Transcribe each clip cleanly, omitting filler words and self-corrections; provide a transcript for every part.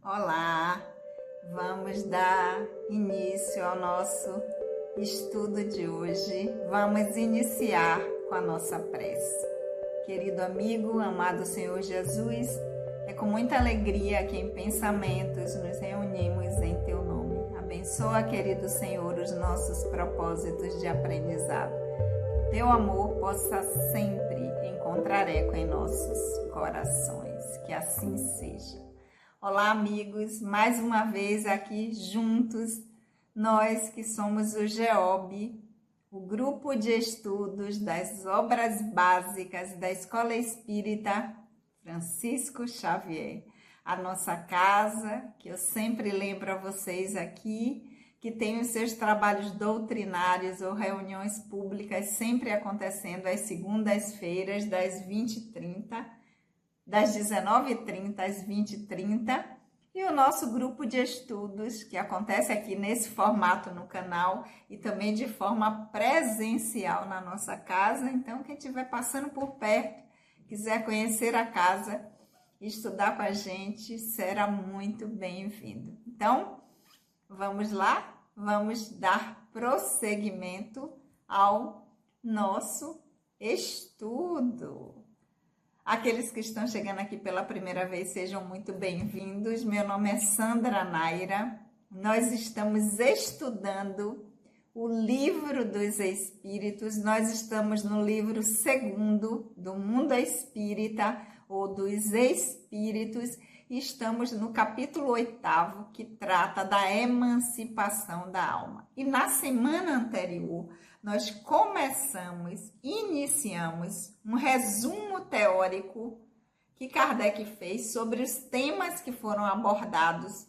Olá, vamos dar início ao nosso estudo de hoje. Vamos iniciar com a nossa prece. Querido amigo, amado Senhor Jesus, é com muita alegria que em pensamentos nos reunimos em Teu nome. Abençoa, querido Senhor, os nossos propósitos de aprendizado. Que Teu amor possa sempre encontrar eco em nossos corações. Que assim seja. Olá, amigos, mais uma vez aqui juntos, nós que somos o GEOB, o Grupo de Estudos das Obras Básicas da Escola Espírita Francisco Xavier. A nossa casa, que eu sempre lembro a vocês aqui, que tem os seus trabalhos doutrinários ou reuniões públicas sempre acontecendo às segundas-feiras, das 20h30, das 19h30 às 20h30, e o nosso grupo de estudos, que acontece aqui nesse formato no canal e também de forma presencial na nossa casa. Então, quem estiver passando por perto, quiser conhecer a casa, estudar com a gente, será muito bem-vindo. Então, vamos lá? Vamos dar prosseguimento ao nosso estudo. Aqueles que estão chegando aqui pela primeira vez, sejam muito bem-vindos. Meu nome é Sandra Naira. Nós estamos estudando o Livro dos Espíritos. Nós estamos no livro 2º do Mundo Espírita, ou dos Espíritos, e estamos no capítulo 8º, que trata da emancipação da alma. E na semana anterior, nós iniciamos um resumo teórico que Kardec fez sobre os temas que foram abordados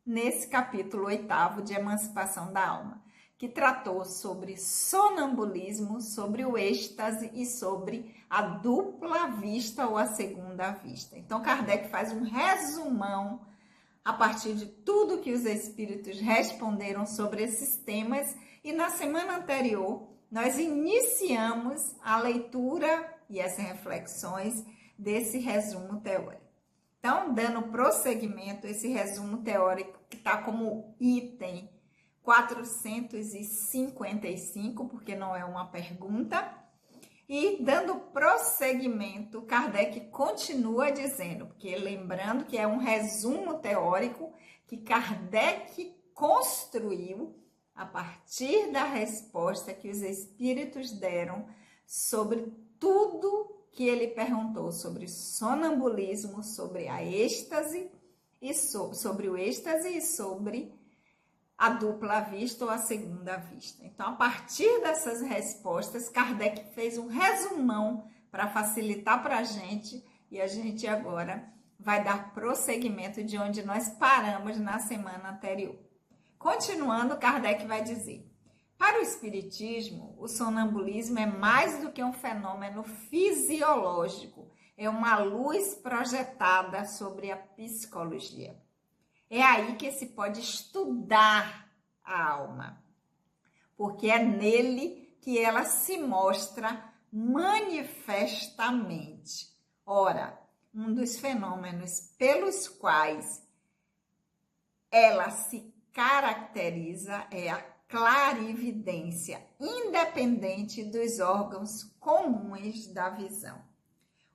nesse capítulo 8º de emancipação da alma, que tratou sobre sonambulismo, sobre o êxtase e sobre a dupla vista ou a segunda vista. Então, Kardec faz um resumão a partir de tudo que os espíritos responderam sobre esses temas, e na semana anterior nós iniciamos a leitura e as reflexões desse resumo teórico. Então, dando prosseguimento, esse resumo teórico que está como item 455, porque não é uma pergunta, e dando prosseguimento, Kardec continua dizendo, porque lembrando que é um resumo teórico que Kardec construiu a partir da resposta que os espíritos deram sobre tudo que ele perguntou sobre sonambulismo, sobre a êxtase e sobre o êxtase e sobre a dupla vista ou a segunda vista. Então, a partir dessas respostas, Kardec fez um resumão para facilitar para a gente, e a gente agora vai dar prosseguimento de onde nós paramos na semana anterior. Continuando, Kardec vai dizer: para o Espiritismo, o sonambulismo é mais do que um fenômeno fisiológico, é uma luz projetada sobre a psicologia. É aí que se pode estudar a alma, porque é nele que ela se mostra manifestamente. Ora, um dos fenômenos pelos quais ela se caracteriza é a clarividência, independente dos órgãos comuns da visão.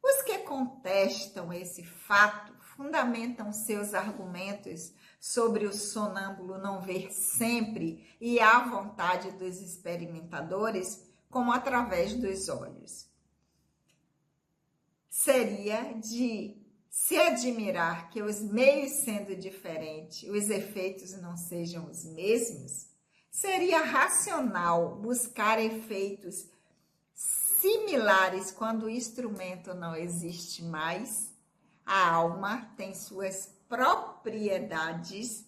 Os que contestam esse fato fundamentam seus argumentos sobre o sonâmbulo não ver sempre e à vontade dos experimentadores como através dos olhos. Seria de se admirar que os meios sendo diferentes, os efeitos não sejam os mesmos? Seria racional buscar efeitos similares quando o instrumento não existe mais? A alma tem suas propriedades,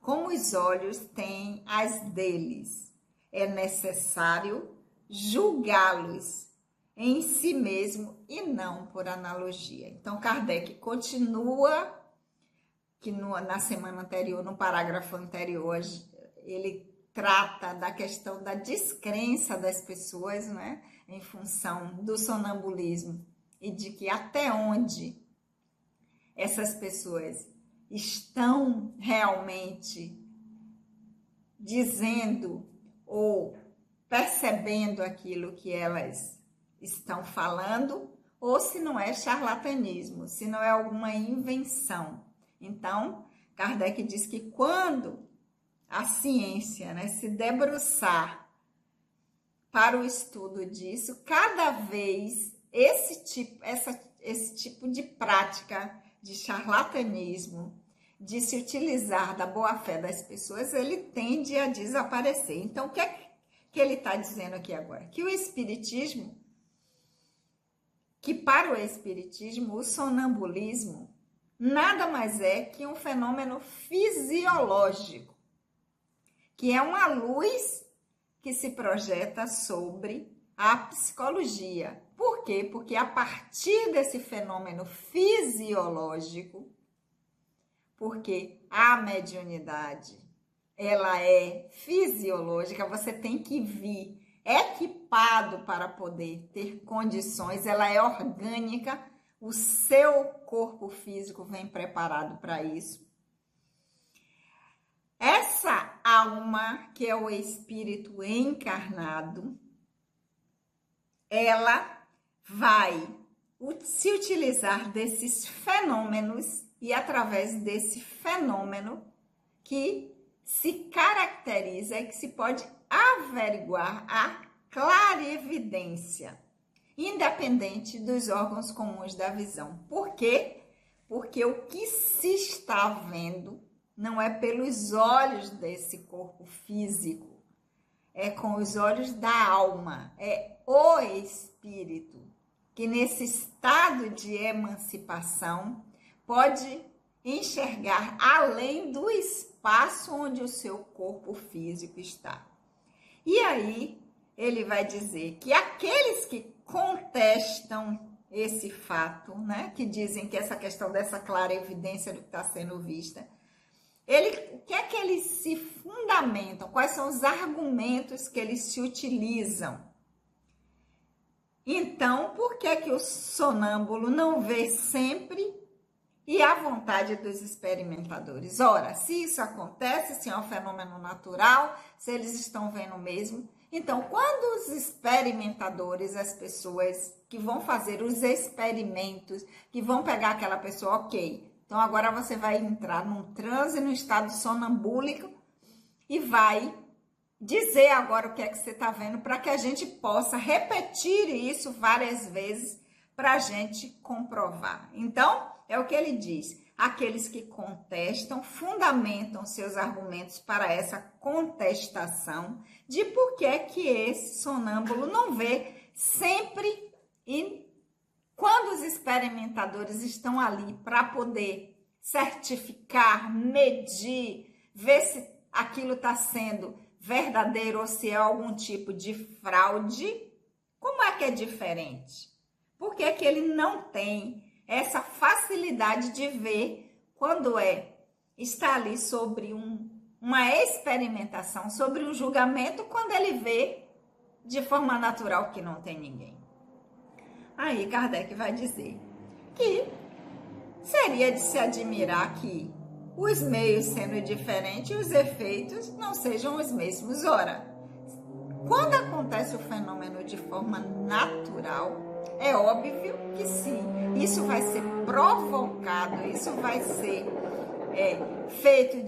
como os olhos têm as deles. É necessário julgá-los em si mesmo e não por analogia. Então, Kardec continua, que na semana anterior, no parágrafo anterior, ele trata da questão da descrença das pessoas, né, em função do sonambulismo, e de que até onde essas pessoas estão realmente dizendo ou percebendo aquilo que elas estão falando, ou se não é charlatanismo, se não é alguma invenção. Então, Kardec diz que quando a ciência, né, se debruçar para o estudo disso, cada vez esse tipo de prática de charlatanismo, de se utilizar da boa-fé das pessoas, ele tende a desaparecer. Então, o que é que ele está dizendo aqui agora? Que o espiritismo, que para o espiritismo, o sonambulismo nada mais é que um fenômeno fisiológico, que é uma luz que se projeta sobre a psicologia. Por quê? Porque a partir desse fenômeno fisiológico, porque a mediunidade, ela é fisiológica, você tem que vir equipado para poder ter condições, ela é orgânica, o seu corpo físico vem preparado para isso. Essa alma, que é o espírito encarnado, ela vai se utilizar desses fenômenos e através desse fenômeno que se caracteriza e que se pode averiguar a clarividência, independente dos órgãos comuns da visão. Por quê? Porque o que se está vendo não é pelos olhos desse corpo físico, é com os olhos da alma, é o espírito, que nesse estado de emancipação pode enxergar além do espaço onde o seu corpo físico está. E aí ele vai dizer que aqueles que contestam esse fato, né, que dizem que essa questão dessa clara evidência do que está sendo vista, o que é que eles se fundamentam? Quais são os argumentos que eles se utilizam? Então, por que que o sonâmbulo não vê sempre e à vontade dos experimentadores? Ora, se isso acontece, se é um fenômeno natural, se eles estão vendo mesmo. Então, quando os experimentadores, as pessoas que vão fazer os experimentos, que vão pegar aquela pessoa, ok, então agora você vai entrar num transe, num estado sonambúlico e vai dizer agora o que é que você está vendo para que a gente possa repetir isso várias vezes para a gente comprovar. Então, é o que ele diz. Aqueles que contestam, fundamentam seus argumentos para essa contestação de por que que esse sonâmbulo não vê sempre e quando os experimentadores estão ali para poder certificar, medir, ver se aquilo está sendo verdadeiro ou se é algum tipo de fraude, como é que é diferente? Por que que ele não tem essa facilidade de ver quando está ali sobre uma experimentação, sobre um julgamento, quando ele vê de forma natural que não tem ninguém? Aí Kardec vai dizer que seria de se admirar que os meios sendo diferentes, os efeitos não sejam os mesmos. Ora, quando acontece o fenômeno de forma natural, é óbvio que sim, isso vai ser provocado, isso vai ser feito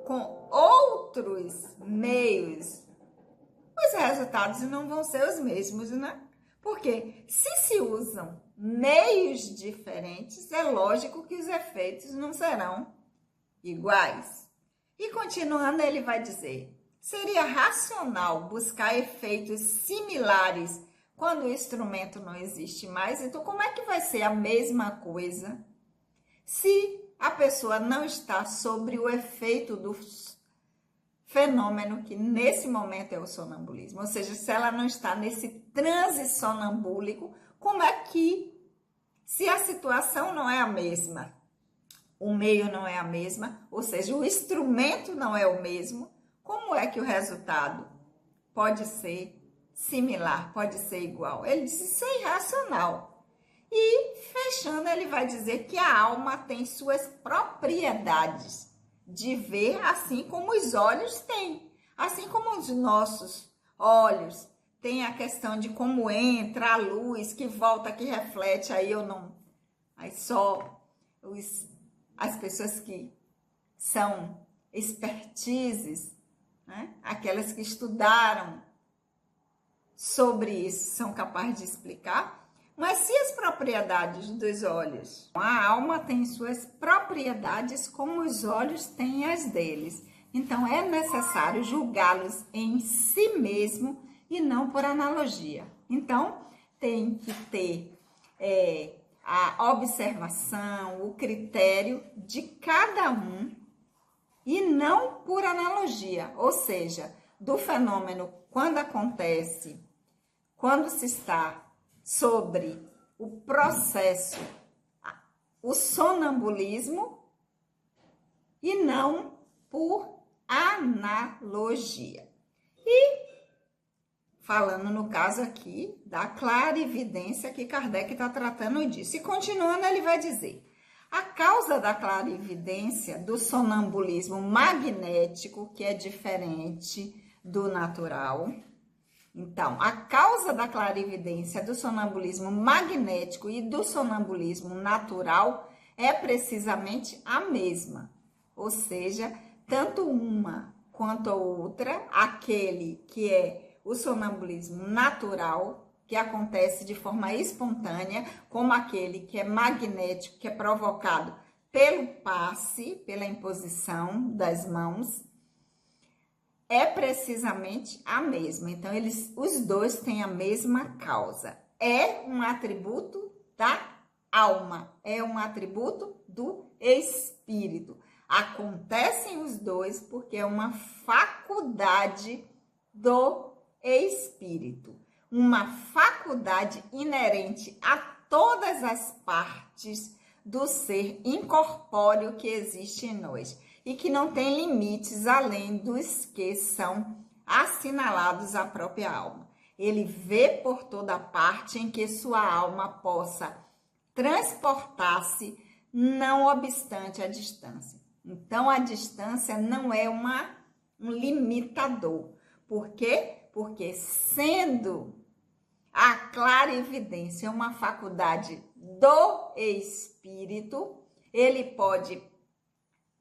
com outros meios. Os resultados não vão ser os mesmos, né? Porque se usam meios diferentes, é lógico que os efeitos não serão iguais. E continuando, ele vai dizer: seria racional buscar efeitos similares quando o instrumento não existe mais? Então, como é que vai ser a mesma coisa se a pessoa não está sobre o efeito do fenômeno que nesse momento é o sonambulismo? Ou seja, se ela não está nesse transe sonambúlico, como é que, se a situação não é a mesma, o meio não é a mesma, ou seja, o instrumento não é o mesmo, como é que o resultado pode ser similar, pode ser igual? Ele disse: isso é irracional. E fechando, ele vai dizer que a alma tem suas propriedades de ver, assim como os olhos têm, assim como os nossos olhos. Tem a questão de como entra a luz, que volta, que reflete, aí eu não... Aí só as pessoas que são expertises, né? Aquelas que estudaram sobre isso, são capazes de explicar. Mas se as propriedades dos olhos, a alma tem suas propriedades como os olhos têm as deles. Então é necessário julgá-los em si mesmo e não por analogia. Então, tem que ter a observação, o critério de cada um e não por analogia. Ou seja, do fenômeno quando acontece, quando se está sobre o processo, o sonambulismo e não por analogia. E falando no caso aqui da clarividência que Kardec está tratando disso. E continuando, ele vai dizer: a causa da clarividência do sonambulismo magnético, que é diferente do natural. Então, a causa da clarividência do sonambulismo magnético e do sonambulismo natural é precisamente a mesma. Ou seja, tanto uma quanto a outra, aquele que é o sonambulismo natural, que acontece de forma espontânea, como aquele que é magnético, que é provocado pelo passe, pela imposição das mãos, é precisamente a mesma. Então, os dois têm a mesma causa. É um atributo da alma, é um atributo do espírito. Acontecem os dois porque é uma faculdade do espírito, uma faculdade inerente a todas as partes do ser incorpóreo que existe em nós e que não tem limites além dos que são assinalados à própria alma. Ele vê por toda parte em que sua alma possa transportar-se, não obstante a distância. Então, a distância não é um limitador. Por quê? Porque sendo a clarividência uma faculdade do espírito, ele pode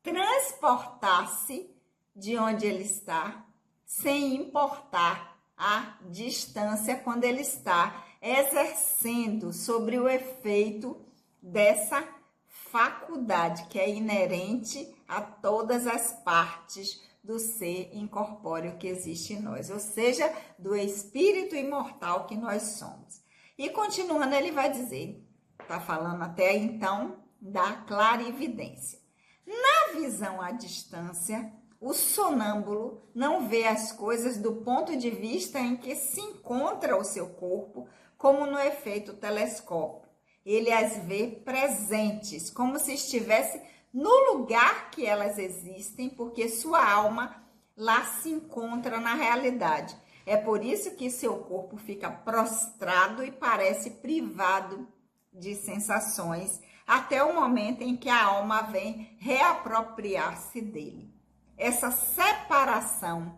transportar-se de onde ele está, sem importar a distância, quando ele está exercendo sobre o efeito dessa faculdade que é inerente a todas as partes do ser incorpóreo que existe em nós, ou seja, do espírito imortal que nós somos. E continuando, ele vai dizer, está falando até então da clarividência. Na visão à distância, o sonâmbulo não vê as coisas do ponto de vista em que se encontra o seu corpo, como no efeito telescópio. Ele as vê presentes, como se estivesse no lugar que elas existem, porque sua alma lá se encontra na realidade. É por isso que seu corpo fica prostrado e parece privado de sensações, até o momento em que a alma vem reapropriar-se dele. Essa separação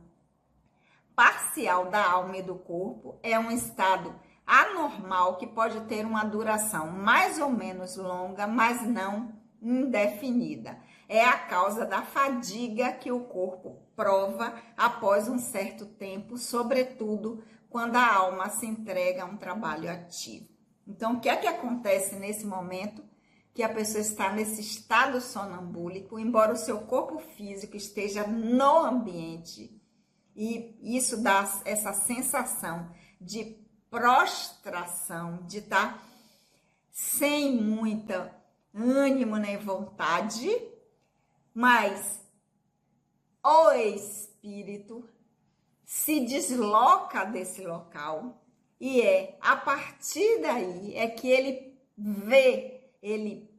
parcial da alma e do corpo é um estado anormal que pode ter uma duração mais ou menos longa, mas não indefinida. É a causa da fadiga que o corpo prova após um certo tempo, sobretudo quando a alma se entrega a um trabalho ativo. Então, o que é que acontece nesse momento que a pessoa está nesse estado sonambúlico, embora o seu corpo físico esteja no ambiente, e isso dá essa sensação de prostração, de estar sem muita ânimo nem vontade, mas o espírito se desloca desse local e a partir daí é que ele vê, ele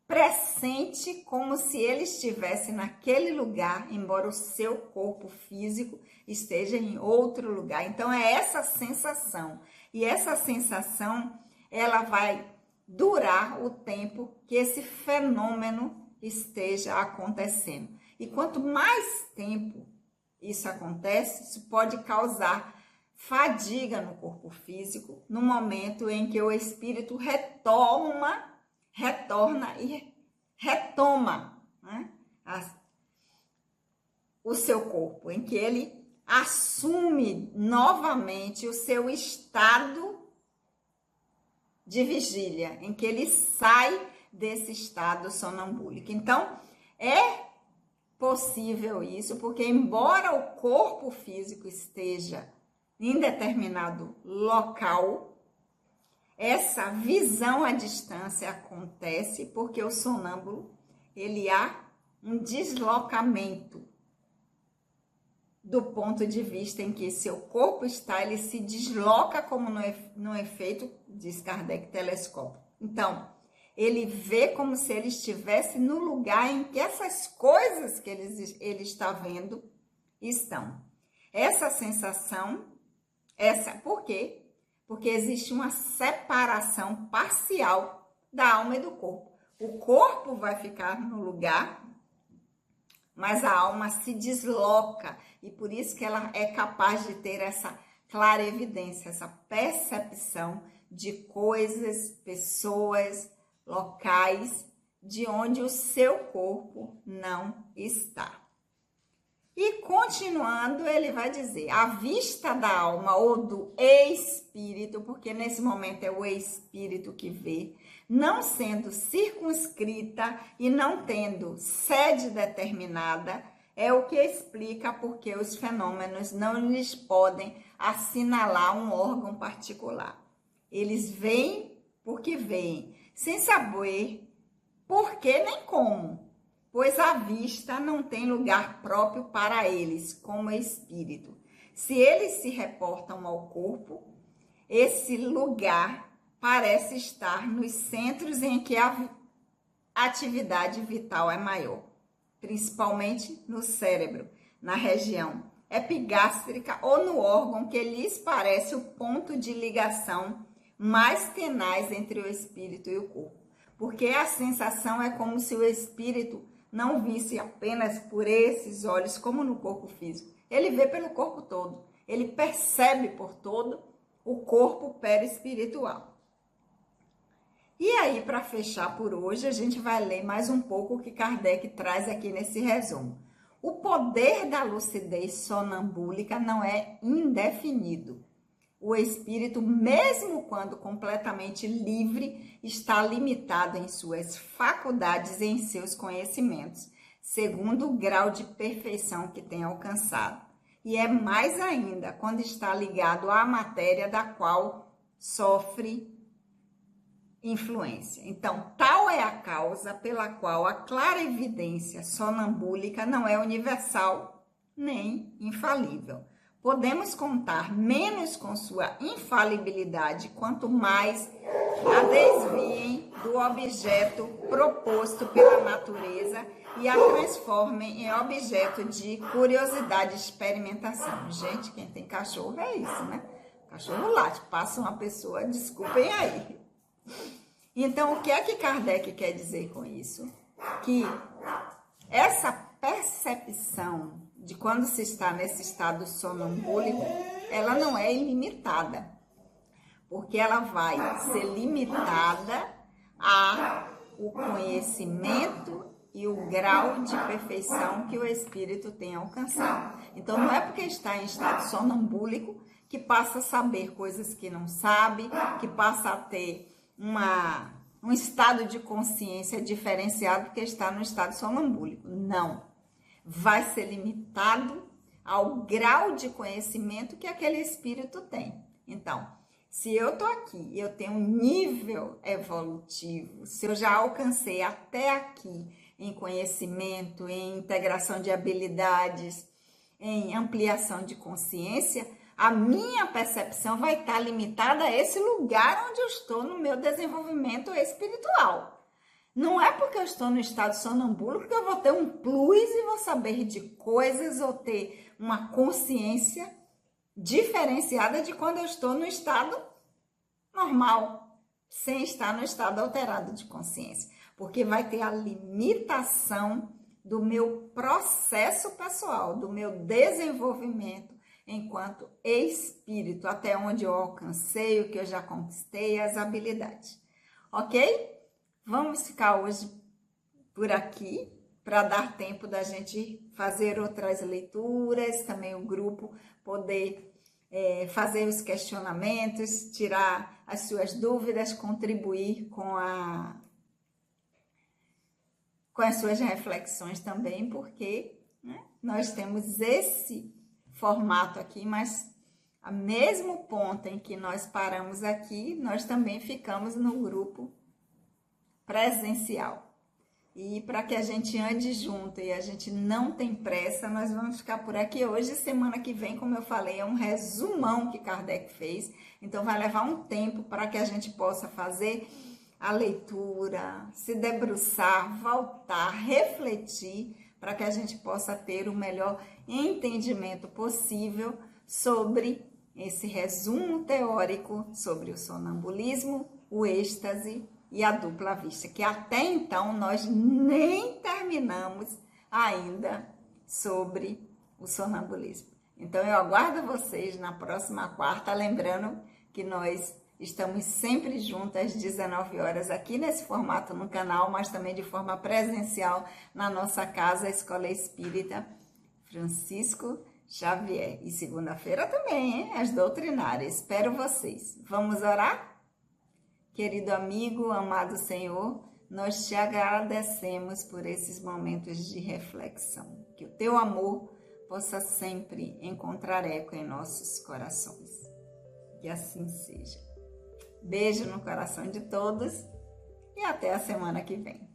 pressente como se ele estivesse naquele lugar, embora o seu corpo físico esteja em outro lugar. Então é essa sensação, e essa sensação ela vai durar o tempo que esse fenômeno esteja acontecendo. E quanto mais tempo isso acontece, isso pode causar fadiga no corpo físico, no momento em que o espírito retorna e retoma, né, o seu corpo, em que ele assume novamente o seu estado de vigília, em que ele sai desse estado sonambúlico. Então, é possível isso, porque embora o corpo físico esteja em determinado local, essa visão à distância acontece porque o sonâmbulo, ele há um deslocamento do ponto de vista em que seu corpo está, ele se desloca como no efeito, diz Kardec, telescópio. Então, ele vê como se ele estivesse no lugar em que essas coisas que ele está vendo estão. Essa sensação, por quê? Porque existe uma separação parcial da alma e do corpo. O corpo vai ficar no lugar, mas a alma se desloca, e por isso que ela é capaz de ter essa clarevidência, essa percepção de coisas, pessoas, locais, de onde o seu corpo não está. E continuando, ele vai dizer, a vista da alma ou do espírito, porque nesse momento é o espírito que vê, não sendo circunscrita e não tendo sede determinada, é o que explica porque os fenômenos não lhes podem assinalar um órgão particular. Eles veem porque veem, sem saber por que nem como, pois a vista não tem lugar próprio para eles, como espírito. Se eles se reportam ao corpo, esse lugar parece estar nos centros em que a atividade vital é maior, principalmente no cérebro, na região epigástrica ou no órgão que lhes parece o ponto de ligação mais tenaz entre o espírito e o corpo. Porque a sensação é como se o espírito não visse apenas por esses olhos, como no corpo físico. Ele vê pelo corpo todo. Ele percebe por todo o corpo perispiritual. E aí, para fechar por hoje, a gente vai ler mais um pouco o que Kardec traz aqui nesse resumo. O poder da lucidez sonambúlica não é indefinido. O espírito, mesmo quando completamente livre, está limitado em suas faculdades e em seus conhecimentos, segundo o grau de perfeição que tem alcançado. E é mais ainda quando está ligado à matéria da qual sofre influência. Então, tal é a causa pela qual a clarevidência sonambúlica não é universal nem infalível. Podemos contar menos com sua infalibilidade, quanto mais a desviem do objeto proposto pela natureza e a transformem em objeto de curiosidade e experimentação. Gente, quem tem cachorro é isso, né? Cachorro late, passa uma pessoa, desculpem aí. Então, o que é que Kardec quer dizer com isso? Que essa percepção de quando se está nesse estado sonambúlico, ela não é ilimitada, porque ela vai ser limitada ao conhecimento e o grau de perfeição que o espírito tem alcançado. Então, não é porque está em estado sonambúlico que passa a saber coisas que não sabe, que passa a ter um estado de consciência diferenciado porque está no estado sonambúlico. Não. Vai ser limitado ao grau de conhecimento que aquele espírito tem. Então, se eu estou aqui e eu tenho um nível evolutivo, se eu já alcancei até aqui em conhecimento, em integração de habilidades, em ampliação de consciência, a minha percepção vai estar limitada a esse lugar onde eu estou no meu desenvolvimento espiritual. Não é porque eu estou no estado sonambúlico que eu vou ter um plus e vou saber de coisas ou ter uma consciência diferenciada de quando eu estou no estado normal. sem estar no estado alterado de consciência, porque vai ter a limitação do meu processo pessoal, do meu desenvolvimento enquanto espírito, até onde eu alcancei, o que eu já conquistei, as habilidades. Ok? Vamos ficar hoje por aqui, para dar tempo da gente fazer outras leituras, também o grupo poder fazer os questionamentos, tirar as suas dúvidas, contribuir com as suas reflexões também, porque né, nós temos esse formato aqui, mas ao mesmo ponto em que nós paramos aqui, nós também ficamos no grupo presencial. E para que a gente ande junto e a gente não tem pressa, nós vamos ficar por aqui hoje. Semana que vem, como eu falei, é um resumão que Kardec fez. Então vai levar um tempo para que a gente possa fazer a leitura, se debruçar, voltar, refletir, para que a gente possa ter o melhor entendimento possível sobre esse resumo teórico sobre o sonambulismo, o êxtase e a dupla vista, que até então nós nem terminamos ainda sobre o sonambulismo. Então eu aguardo vocês na próxima quarta, lembrando que nós estamos sempre juntas às 19 horas aqui nesse formato no canal, mas também de forma presencial na nossa casa, a Escola Espírita Francisco Xavier. E segunda-feira também, hein? As doutrinárias. Espero vocês. Vamos orar? Querido amigo, amado Senhor, nós te agradecemos por esses momentos de reflexão. Que o teu amor possa sempre encontrar eco em nossos corações. Que assim seja. Beijo no coração de todos e até a semana que vem.